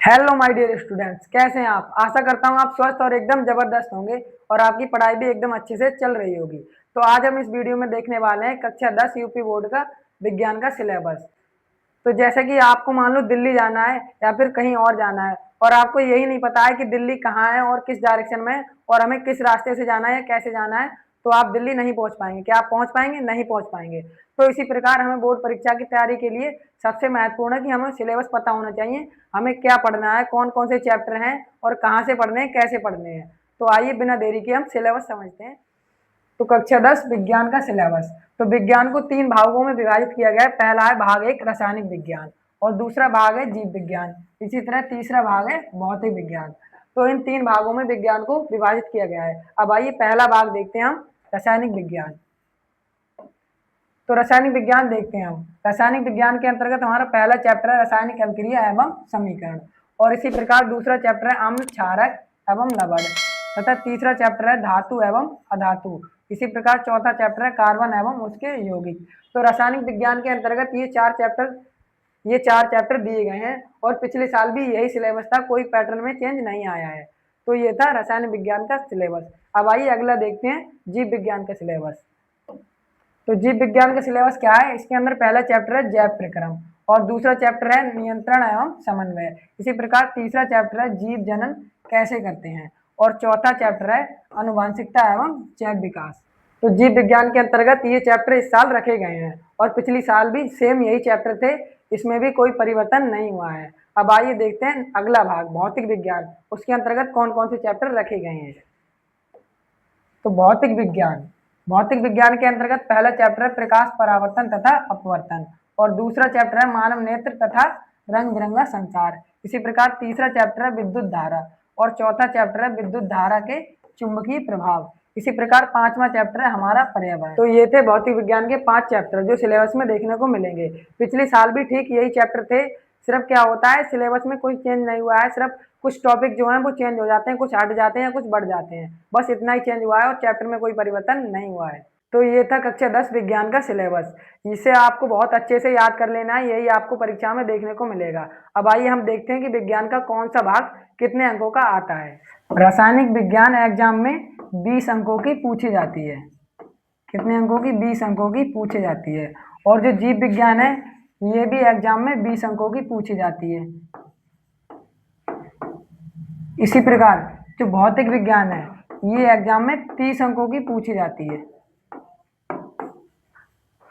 Hello my dear students, कैसे हैं आप। आशा करता हूं आप स्वस्थ और एकदम जबरदस्त होंगे और आपकी पढ़ाई भी एकदम अच्छे से चल रही होगी। तो आज हम इस वीडियो में देखने वाले हैं कक्षा 10 यूपी बोर्ड का विज्ञान का सिलेबस। तो जैसे कि आपको मान लो दिल्ली जाना है या फिर कहीं और जाना है और आपको यही नहीं पता है कि दिल्ली कहाँ है और किस डायरेक्शन में है और हमें किस रास्ते से जाना है या कैसे जाना है, तो आप दिल्ली नहीं पहुंच पाएंगे। क्या आप पहुंच पाएंगे? नहीं पहुंच पाएंगे। तो इसी प्रकार हमें बोर्ड परीक्षा की तैयारी के लिए सबसे महत्वपूर्ण है कि हमें सिलेबस पता होना चाहिए, हमें क्या पढ़ना है, कौन कौन से चैप्टर हैं और कहाँ से पढ़ने हैं, कैसे पढ़ने हैं। तो आइए बिना देरी के हम सिलेबस समझते हैं। तो कक्षा 10 विज्ञान का सिलेबस। तो विज्ञान को 3 भागों में विभाजित किया गया है। पहला है भाग 1 रासायनिक विज्ञान और दूसरा भाग है जीव विज्ञान, इसी तरह तीसरा भाग है भौतिक विज्ञान। तो इन 3 भागों में विज्ञान को विभाजित किया गया है। अब आइए पहला भाग देखते हैं हम, रासायनिक विज्ञान। तो रासायनिक विज्ञान देखते हैं हम। रासायनिक विज्ञान के अंतर्गत हमारा पहला चैप्टर है रासायनिक अभिक्रिया एवं समीकरण, और इसी प्रकार दूसरा चैप्टर है अम्ल क्षारक एवं लवण, तथा तीसरा चैप्टर है धातु एवं अधातु। इसी प्रकार चौथा चैप्टर है कार्बन एवं उसके यौगिक। तो रासायनिक विज्ञान के अंतर्गत ये चार चैप्टर दिए गए हैं और पिछले साल भी यही सिलेबस था, कोई पैटर्न में चेंज नहीं आया है। तो ये था रासायनिक विज्ञान का सिलेबस। अब आइए अगला देखते हैं जीव विज्ञान का सिलेबस। तो जीव विज्ञान का सिलेबस क्या है? इसके अंदर पहला चैप्टर है जैव प्रक्रम और दूसरा चैप्टर है नियंत्रण एवं समन्वय। इसी प्रकार तीसरा चैप्टर है जीव जनन कैसे करते हैं और चौथा चैप्टर है आनुवंशिकता एवं जैव विकास। तो जीव विज्ञान के अंतर्गत ये चैप्टर इस साल रखे गए हैं और पिछली साल भी सेम यही चैप्टर थे, इसमें भी कोई परिवर्तन नहीं हुआ है। अब आइए देखते हैं अगला भाग भौतिक विज्ञान, उसके अंतर्गत कौन कौन से चैप्टर रखे गए हैं। तो भौतिक विज्ञान के अंतर्गत पहला चैप्टर है प्रकाश परावर्तन तथा अपवर्तन और दूसरा चैप्टर है मानव नेत्र तथा रंग बिरंगा संसार। इसी प्रकार तीसरा चैप्टर है विद्युत धारा और चौथा चैप्टर है विद्युत धारा के चुंबकीय प्रभाव। इसी प्रकार पांचवा चैप्टर है हमारा पर्यावरण। तो ये थे भौतिक विज्ञान के 5 चैप्टर जो सिलेबस में देखने को मिलेंगे। पिछले साल भी ठीक यही चैप्टर थे, सिर्फ क्या होता है सिलेबस में कोई चेंज नहीं हुआ है, सिर्फ कुछ टॉपिक जो हैं वो चेंज हो जाते हैं, कुछ हट जाते हैं या कुछ बढ़ जाते हैं, बस इतना ही चेंज हुआ है और चैप्टर में कोई परिवर्तन नहीं हुआ है। तो ये था कक्षा 10 विज्ञान का सिलेबस। इसे आपको बहुत अच्छे से याद कर लेना है, यही आपको परीक्षा में देखने को मिलेगा। अब आइए हम देखते हैं कि विज्ञान का कौन सा भाग कितने अंकों का आता है। रासायनिक विज्ञान एग्जाम में 20 अंकों की पूछी जाती है। कितने अंकों की? 20 अंकों की पूछी जाती है। और जो जीव विज्ञान है ये भी एग्जाम में 20 अंकों की पूछी जाती है। इसी प्रकार जो भौतिक विज्ञान है ये एग्जाम में 30 अंकों की पूछी जाती है।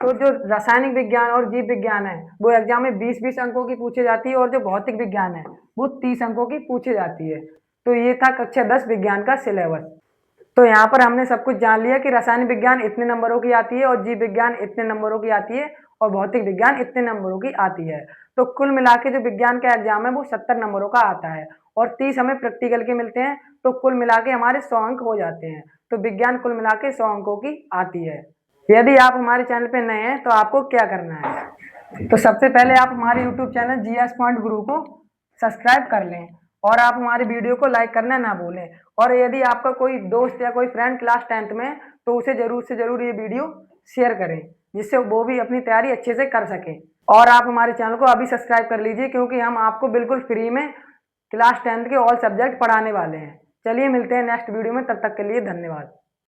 तो जो रासायनिक विज्ञान और जीव विज्ञान है वो एग्जाम में 20-20 अंकों की पूछी जाती है और जो भौतिक विज्ञान है वो 30 अंकों की पूछी जाती है। तो ये था कक्षा 10 विज्ञान का सिलेबस। तो यहाँ पर हमने सब कुछ जान लिया कि रासायनिक विज्ञान इतने नंबरों की आती है और जीव विज्ञान इतने नंबरों की आती है और भौतिक विज्ञान इतने नंबरों की आती है। तो कुल मिला के जो विज्ञान का एग्जाम है वो 70 नंबरों का आता है और 30 हमें प्रैक्टिकल के मिलते हैं, तो कुल मिला के हमारे 100 अंक हो जाते हैं। तो विज्ञान कुल मिला के 100 अंकों की आती है। यदि आप हमारे चैनल पर नए हैं तो आपको क्या करना है, तो सबसे पहले आप हमारे यूट्यूब चैनल जीएस पॉइंट गुरु को सब्सक्राइब कर लें और आप हमारे वीडियो को लाइक करना ना भूलें। और यदि आपका कोई दोस्त या कोई फ्रेंड क्लास 10th में है तो उसे जरूर से जरूर ये वीडियो शेयर करें, जिससे वो भी अपनी तैयारी अच्छे से कर सके। और आप हमारे चैनल को अभी सब्सक्राइब कर लीजिए क्योंकि हम आपको बिल्कुल फ्री में क्लास 10th के ऑल सब्जेक्ट पढ़ाने वाले हैं। चलिए मिलते हैं नेक्स्ट वीडियो में, तब तक के लिए धन्यवाद।